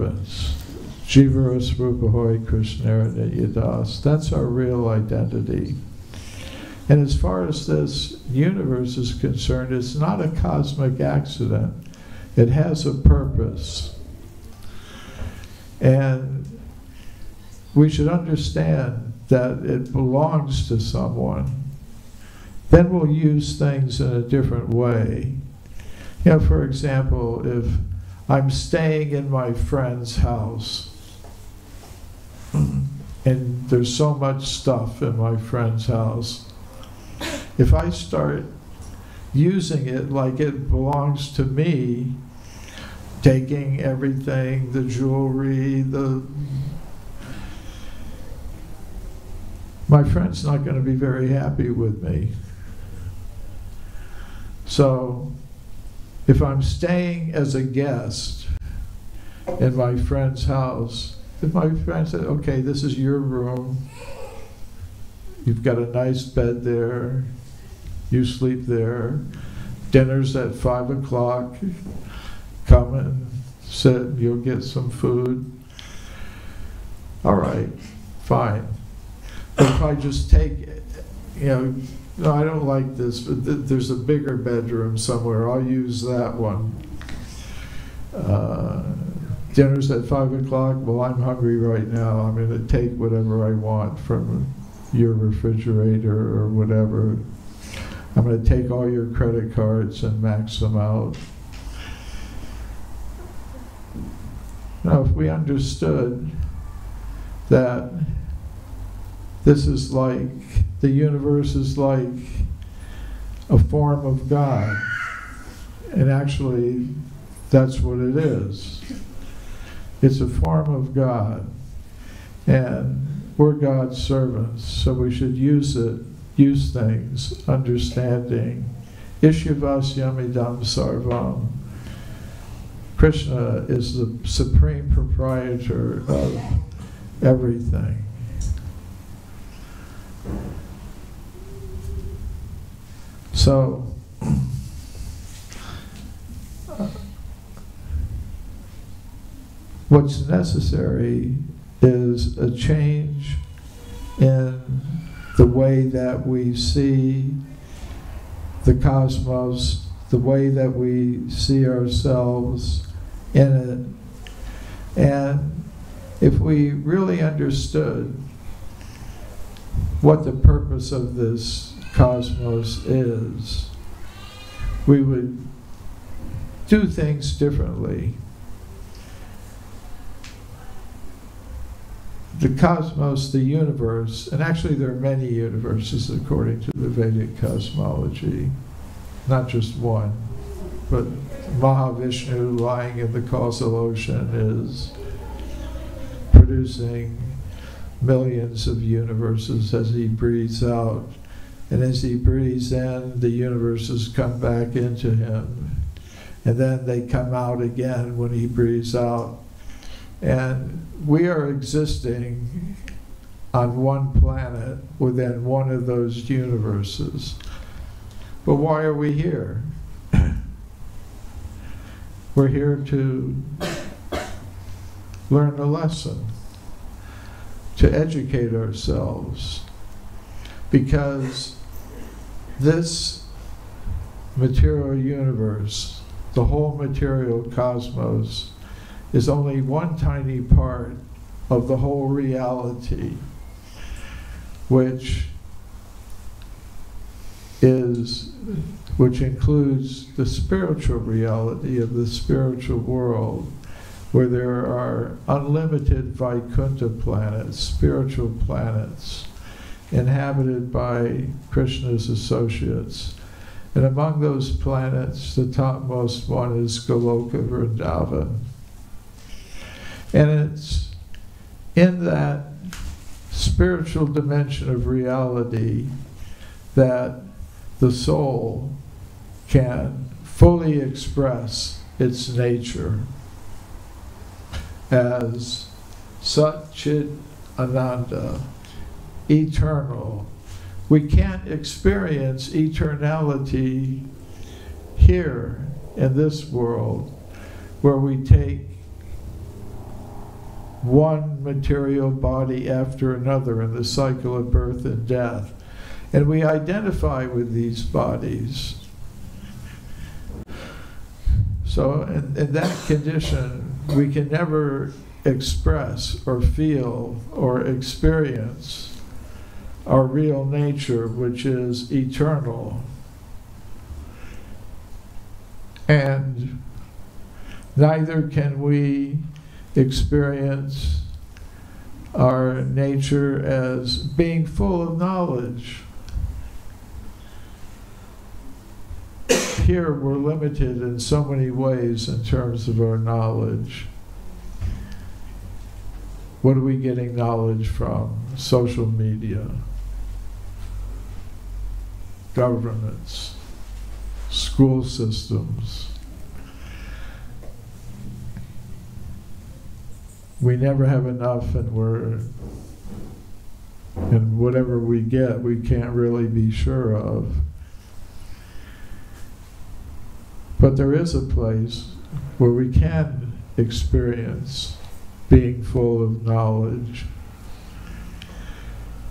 servants. Jivarasrupahoy Krishnara Nityadas. That's our real identity. And as far as this universe is concerned, it's not a cosmic accident. It has a purpose. And we should understand that it belongs to someone. Then we'll use things in a different way. You know, for example, if I'm staying in my friend's house, and there's so much stuff in my friend's house, if I start using it like it belongs to me, taking everything, the jewelry, my friend's not going to be very happy with me. So, if I'm staying as a guest in my friend's house, if my friend said, okay, this is your room, you've got a nice bed there, you sleep there, dinner's at 5 o'clock, come and sit, you'll get some food. All right, fine. But if I just take, you know, no, I don't like this, but there's a bigger bedroom somewhere, I'll use that one. Dinner's at 5 o'clock, well, I'm hungry right now, I'm going to take whatever I want from your refrigerator or whatever. I'm going to take all your credit cards and max them out. Now, if we understood that this is like, the universe is like a form of God, and actually that's what it is. It's a form of God, and we're God's servants, so we should use things, understanding. Ishavasyamidam sarvam. Krishna is the supreme proprietor of everything. So, what's necessary is a change in the way that we see the cosmos, the way that we see ourselves in it. And if we really understood what the purpose of this cosmos is, we would do things differently. The cosmos, the universe, and actually there are many universes according to the Vedic cosmology, not just one, but Mahavishnu lying in the causal ocean is producing millions of universes as he breathes out. And as he breathes in, the universes come back into him. And then they come out again when he breathes out. And we are existing on one planet within one of those universes. But why are we here? We're here to learn a lesson, to educate ourselves, because this material universe, the whole material cosmos, is only one tiny part of the whole reality, which includes the spiritual reality of the spiritual world, where there are unlimited Vaikuntha planets, spiritual planets, inhabited by Krishna's associates. And among those planets, the topmost one is Goloka Vrindavan. And it's in that spiritual dimension of reality that the soul can fully express its nature as Sat Chit Ananda, eternal. We can't experience eternality here in this world, where we take one material body after another in the cycle of birth and death. And we identify with these bodies. So in that condition, we can never express or feel or experience our real nature, which is eternal. And neither can we experience our nature as being full of knowledge. Here we're limited in so many ways in terms of our knowledge. What are we getting knowledge from? Social media, governments, school systems. We never have enough, and whatever we get, we can't really be sure of. But there is a place where we can experience being full of knowledge.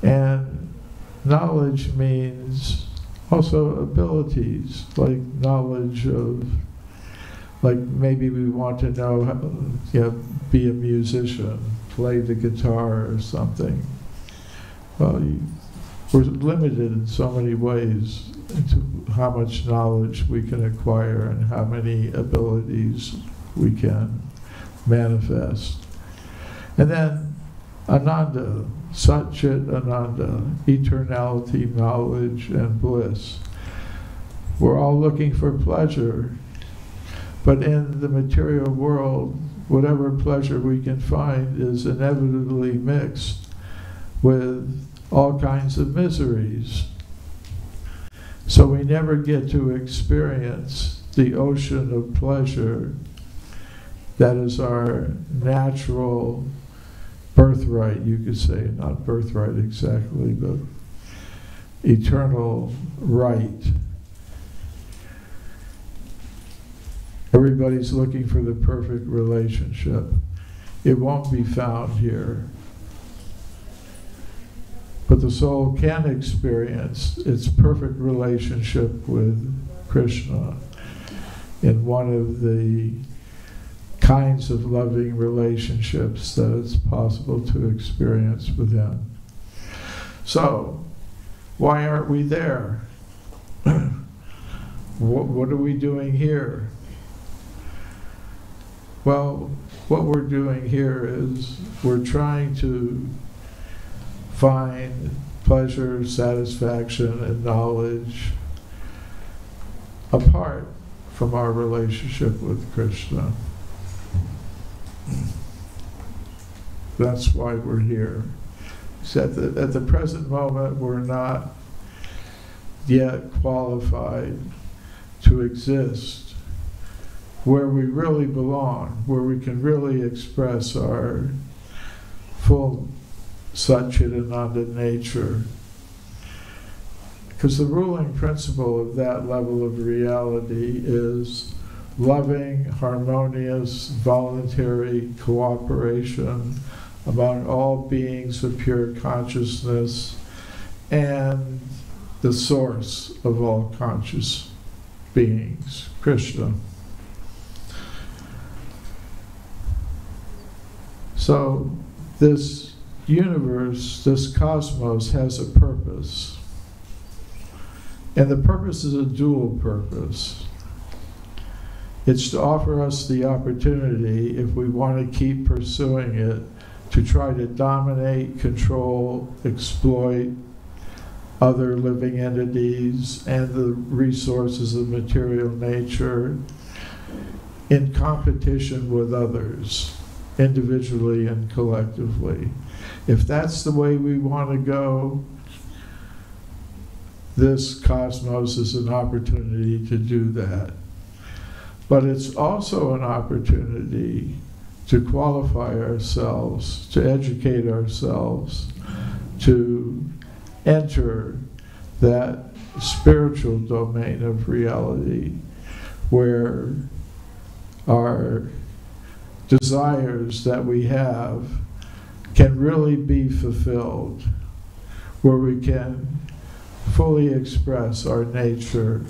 And knowledge means also abilities, like knowledge of, like maybe we want to know how, be a musician, play the guitar or something. Well, we're limited in so many ways into how much knowledge we can acquire and how many abilities we can manifest. And then Ananda, Sat Chit Ananda, eternality, knowledge, and bliss. We're all looking for pleasure, but in the material world, whatever pleasure we can find is inevitably mixed with all kinds of miseries. So we never get to experience the ocean of pleasure that is our natural birthright, you could say, not birthright exactly, but eternal right. Everybody's looking for the perfect relationship. It won't be found here. But the soul can experience its perfect relationship with Krishna in one of the kinds of loving relationships that it's possible to experience with him. So, why aren't we there? What are we doing here? Well, what we're doing here is we're trying to find pleasure, satisfaction, and knowledge apart from our relationship with Krishna. That's why we're here. So at the present moment, we're not yet qualified to exist where we really belong, where we can really express our full Satchidananda nature. Because the ruling principle of that level of reality is loving, harmonious, voluntary cooperation among all beings of pure consciousness and the source of all conscious beings, Krishna. So this universe, this cosmos, has a purpose. And the purpose is a dual purpose. It's to offer us the opportunity, if we want to keep pursuing it, to try to dominate, control, exploit other living entities and the resources of material nature in competition with others, individually and collectively. If that's the way we want to go, this cosmos is an opportunity to do that. But it's also an opportunity to qualify ourselves, to educate ourselves, to enter that spiritual domain of reality where our desires that we have can really be fulfilled, where we can fully express our nature.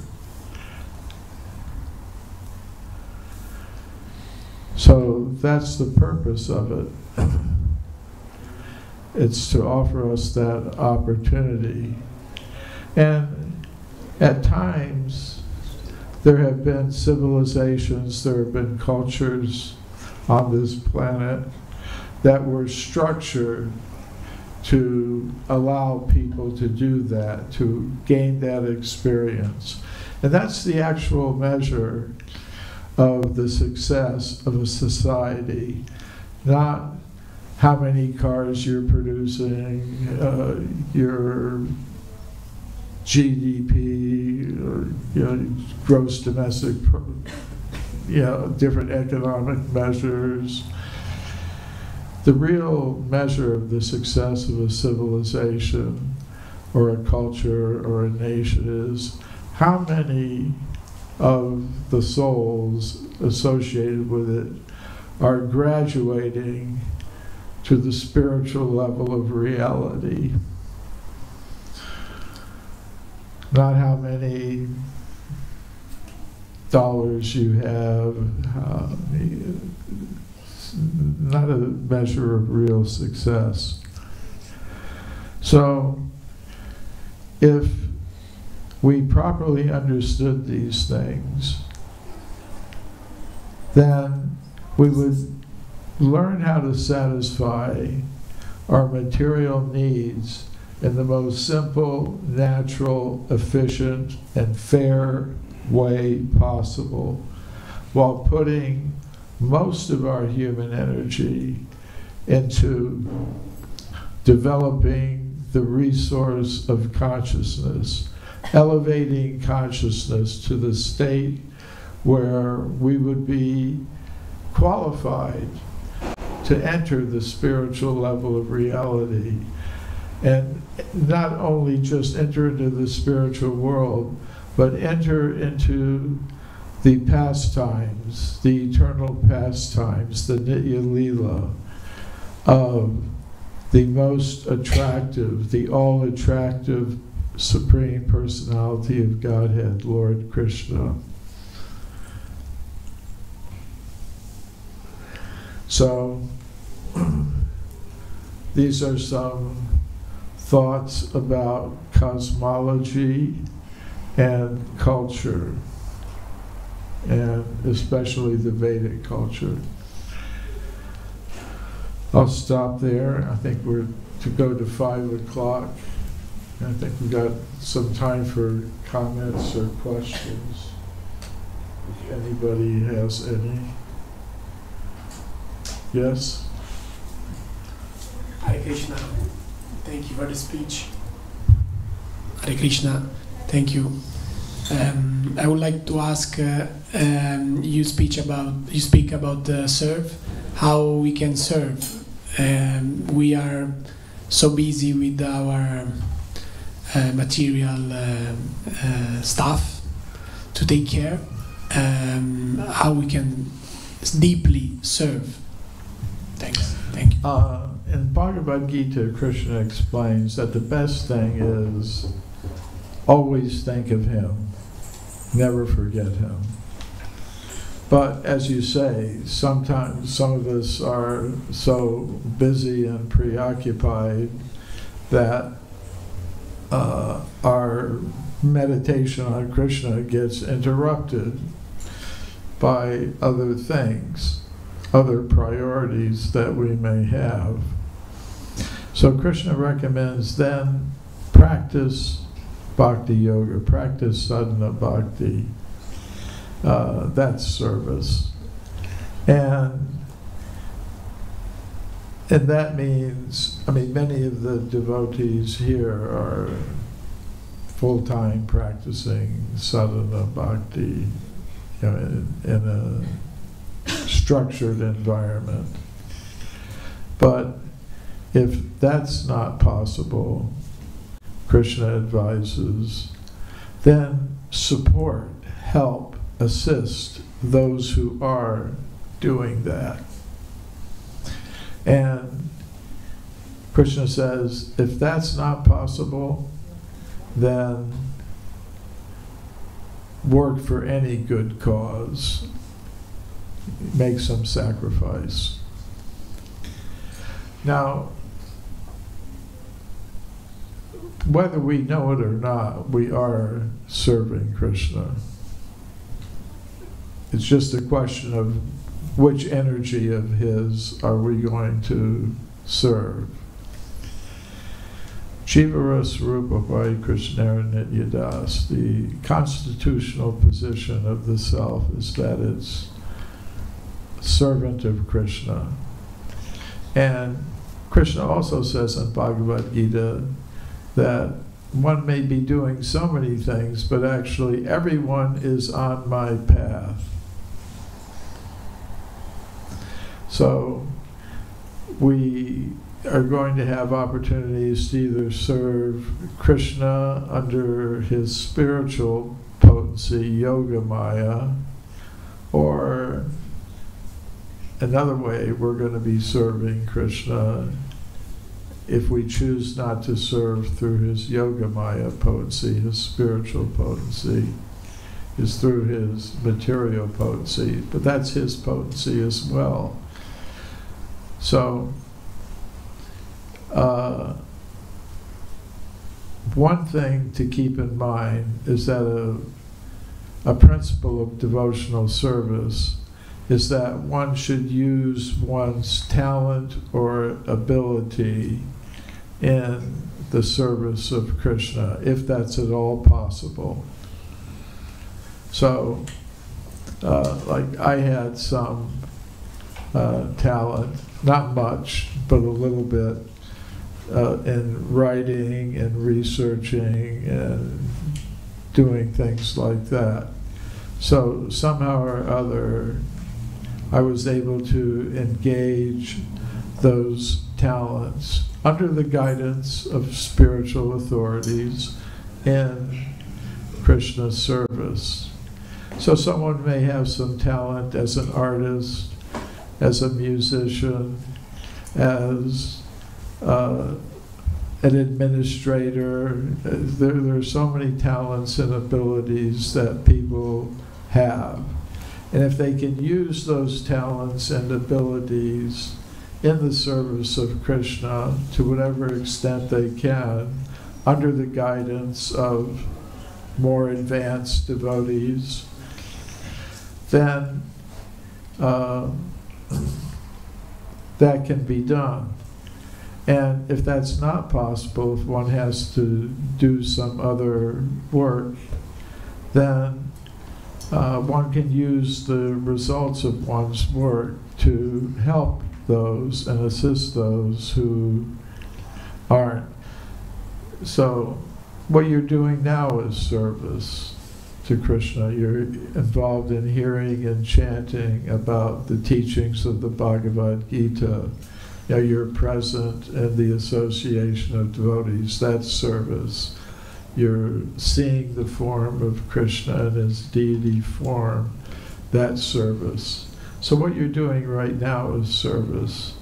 So that's the purpose of it. It's to offer us that opportunity. And at times, there have been civilizations, there have been cultures on this planet that were structured to allow people to do that, to gain that experience. And that's the actual measure of the success of a society, not how many cars you're producing, your GDP, or, gross domestic, different economic measures. The real measure of the success of a civilization or a culture or a nation is how many of the souls associated with it are graduating to the spiritual level of reality. Not how many dollars you have, not a measure of real success. So, if we properly understood these things, then we would learn how to satisfy our material needs in the most simple, natural, efficient, and fair way possible, while putting most of our human energy into developing the resource of consciousness, elevating consciousness to the state where we would be qualified to enter the spiritual level of reality. And not only just enter into the spiritual world, but enter into the pastimes, the eternal pastimes, the Nitya Leela of the most attractive, the all-attractive Supreme Personality of Godhead, Lord Krishna. So, these are some thoughts about cosmology and culture, and especially the Vedic culture. I'll stop there. I think we're to go to 5 o'clock. I think we've got some time for comments or questions, if anybody has any. Yes? Hare Krishna. Thank you for the speech. Hare Krishna. Thank you. I would like to ask, you speak about serve, how we can serve. We are so busy with our material stuff to take care. How we can deeply serve. Thanks. Thank you. In Bhagavad Gita, Krishna explains that the best thing is always think of him, never forget him. But as you say, sometimes some of us are so busy and preoccupied that our meditation on Krishna gets interrupted by other things, other priorities that we may have. So Krishna recommends then practice bhakti yoga, practice sadhana bhakti. That's service. And that means, many of the devotees here are full-time practicing sadhana bhakti, in a structured environment. But if that's not possible, Krishna advises, then support, help, assist those who are doing that. And Krishna says, if that's not possible, then work for any good cause. Make some sacrifice. Now, whether we know it or not, we are serving Krishna. It's just a question of which energy of his are we going to serve. Jivara Swarupa Vai Krishnara Nityadas, the constitutional position of the self is that it's servant of Krishna. And Krishna also says in Bhagavad Gita that one may be doing so many things, but actually everyone is on my path. So we are going to have opportunities to either serve Krishna under his spiritual potency, Yoga Maya, or another way we're going to be serving Krishna if we choose not to serve through his Yoga Maya potency, his spiritual potency, is through his material potency, but that's his potency as well. So, one thing to keep in mind is that a principle of devotional service is that one should use one's talent or ability in the service of Krishna, if that's at all possible. So, like I had some talent, not much, but a little bit, in writing and researching and doing things like that. So somehow or other, I was able to engage those talents under the guidance of spiritual authorities in Krishna's service. So someone may have some talent as an artist, as a musician, as an administrator. There are so many talents and abilities that people have. And if they can use those talents and abilities in the service of Krishna to whatever extent they can, under the guidance of more advanced devotees, then that can be done. And if that's not possible, if one has to do some other work, then one can use the results of one's work to help those and assist those who aren't. So what you're doing now is service to Krishna. You're involved in hearing and chanting about the teachings of the Bhagavad Gita. You know, you're present in the association of devotees. That's service. You're seeing the form of Krishna in his deity form. That's service. So what you're doing right now is service.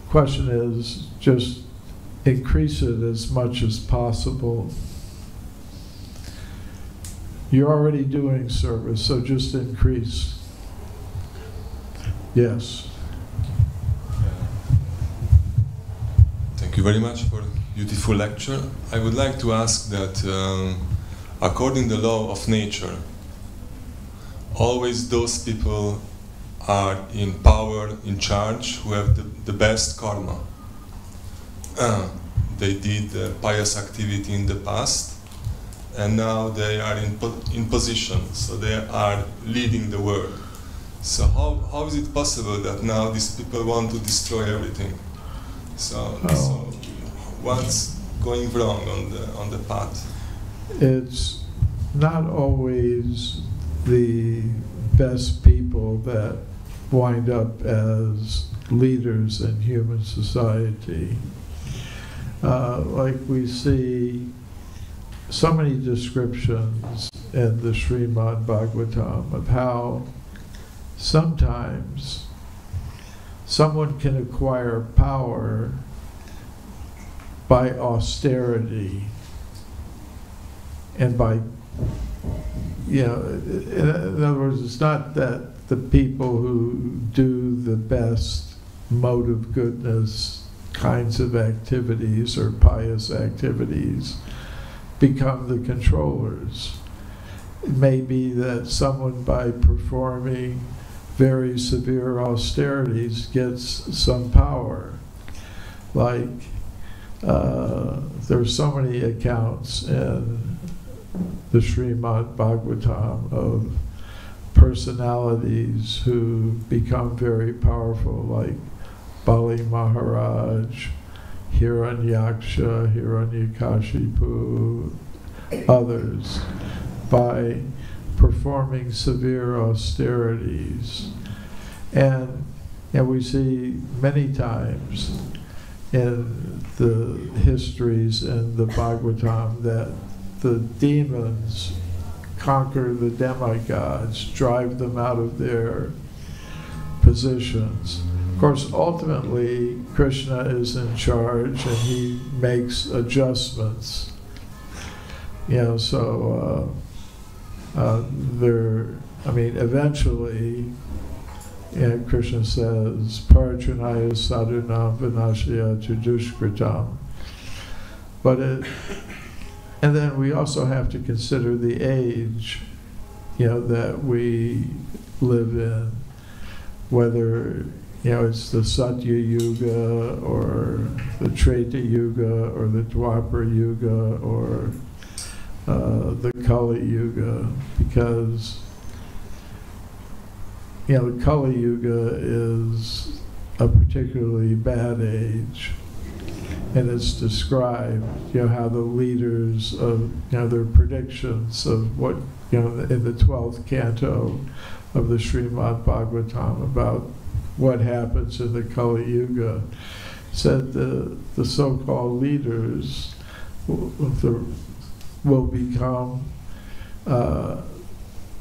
Question is just increase it as much as possible. You're already doing service, so just increase. Yes. Thank you very much for a beautiful lecture. I would like to ask that, according to the law of nature, always those people are in power, in charge, who have the best karma. They did pious activity in the past, and now they are in position, so they are leading the world. So how is it possible that now these people want to destroy everything? So what's going wrong on the path? It's not always the best people that wind up as leaders in human society. Like we see so many descriptions in the Srimad Bhagavatam of how sometimes someone can acquire power by austerity and by, you know, in other words, it's not that the people who do the best mode of goodness kinds of activities or pious activities become the controllers. It may be that someone, by performing very severe austerities, gets some power. Like, there are so many accounts in the Srimad Bhagavatam of personalities who become very powerful, like Bali Maharaj, Hiranyaksha, Hiranyakashipu, others, by performing severe austerities. And we see many times in the histories in the Bhagavatam that the demons conquer the demigods, drive them out of their positions. Of course, ultimately, Krishna is in charge and he makes adjustments. Eventually, Krishna says, Parajunaya sadhunam vinashya chudushkritam. And then we also have to consider the age, that we live in, whether, it's the Satya Yuga or the Treta Yuga or the Dwapara Yuga or the Kali Yuga, because the Kali Yuga is a particularly bad age, and it's described, how the leaders of, their predictions of what, in the 12th canto of the Srimad Bhagavatam about what happens in the Kali Yuga, said the so-called leaders will become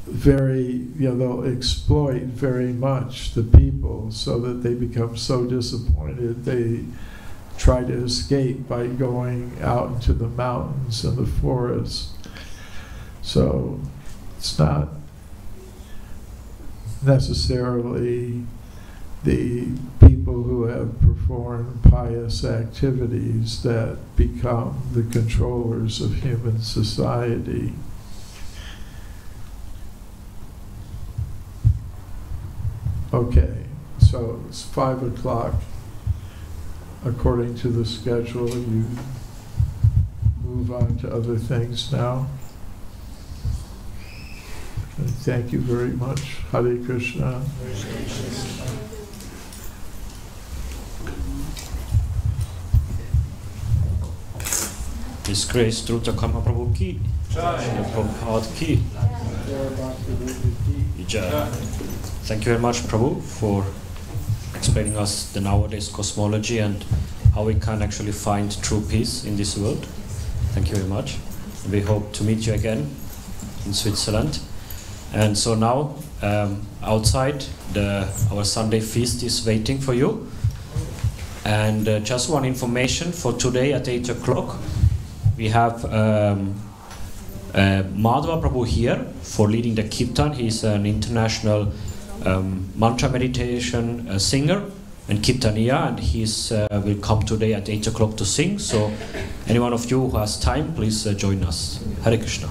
they'll exploit very much the people so that they become so disappointed they try to escape by going out into the mountains and the forests. So it's not necessarily the people who have performed pious activities that become the controllers of human society. Okay, so it's 5 o'clock. According to the schedule, you move on to other things now. And thank you very much. Hare Krishna. His Grace Drutakarma Prabhu ki, Prabhupada ki. Jai. Thank you very much, Prabhu, for explaining us the nowadays cosmology and how we can actually find true peace in this world. Thank you very much. We hope to meet you again in Switzerland. And so now, outside, our Sunday feast is waiting for you. And just one information for today at 8 o'clock, we have Madhava Prabhu here for leading the Kirtan. He's an international mantra meditation singer and Kirtaniya, and he's will come today at 8 o'clock to sing. So any one of you who has time, please join us. Hare Krishna.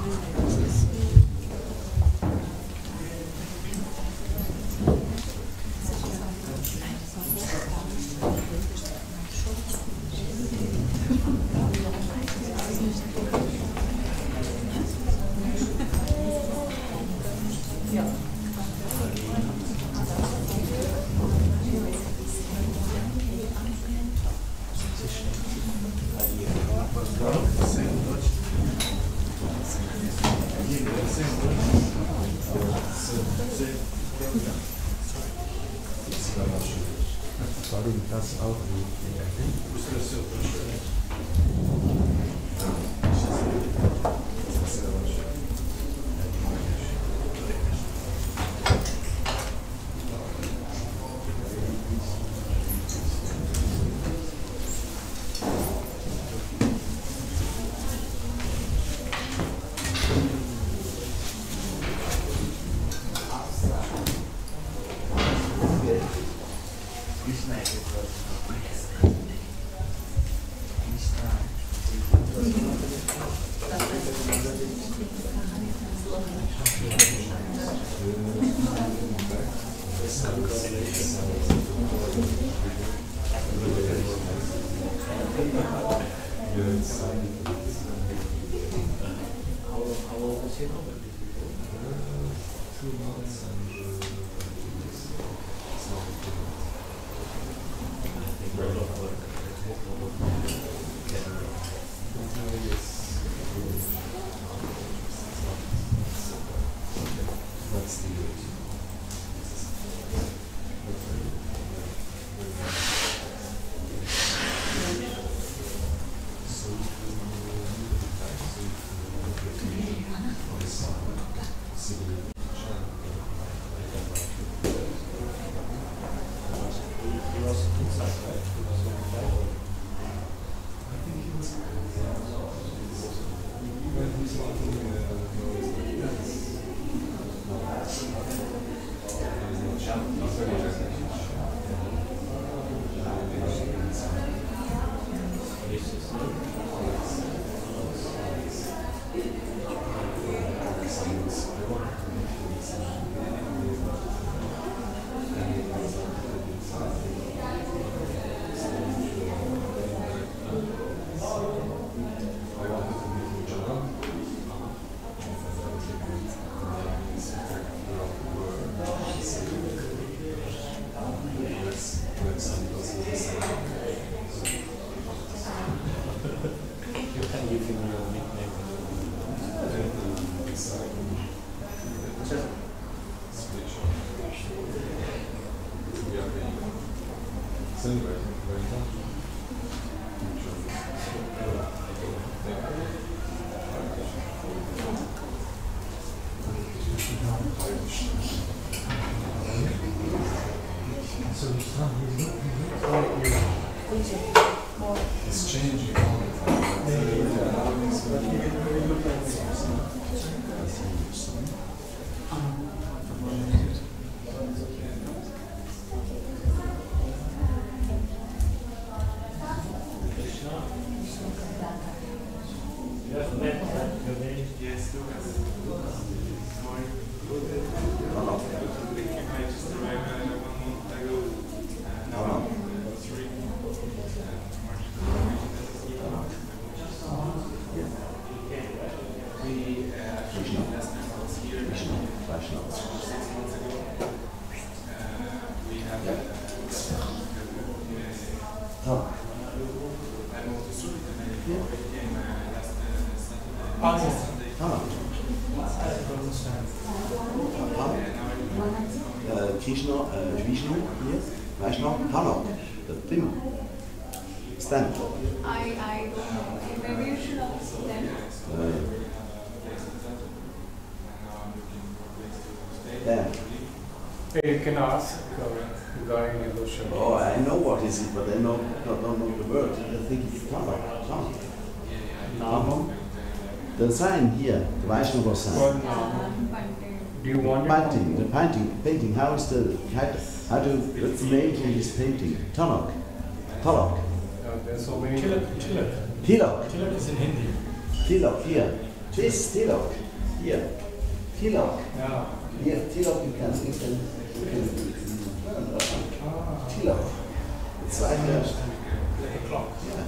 It's changing all the time. Yes, Lucas. Sorry. I just arrived 1 month ago. Now I'm 3. We actually last time I was here 6 months ago. We have I moved to Zurich and I came last Saturday. Krishna, Vishnu, yes, Vaishnav, Hanok, the thing. Stand. I maybe you should ask them. Yeah. You can ask regarding illusion. Oh, I know what is it, but I don't know the word. I think it's Hanok. Hanok. The sign here, the Vaishnava sign. Do you want Painting, the painting. How is the how do what's the name for this painting? Tanok. Talok. There's so many. Tilok. Tilak is in Hindi. Tilok here. This Tilok here. Tilok. Yeah. Here, Tilok. You can Tilok. It's like Like a clock. yeah.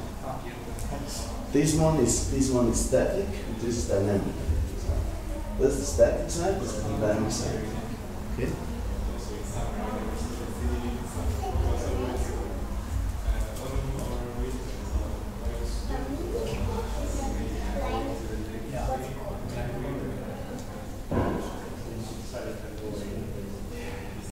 This one is static. This is dynamic. This is the static side. This is the dynamic side. Okay.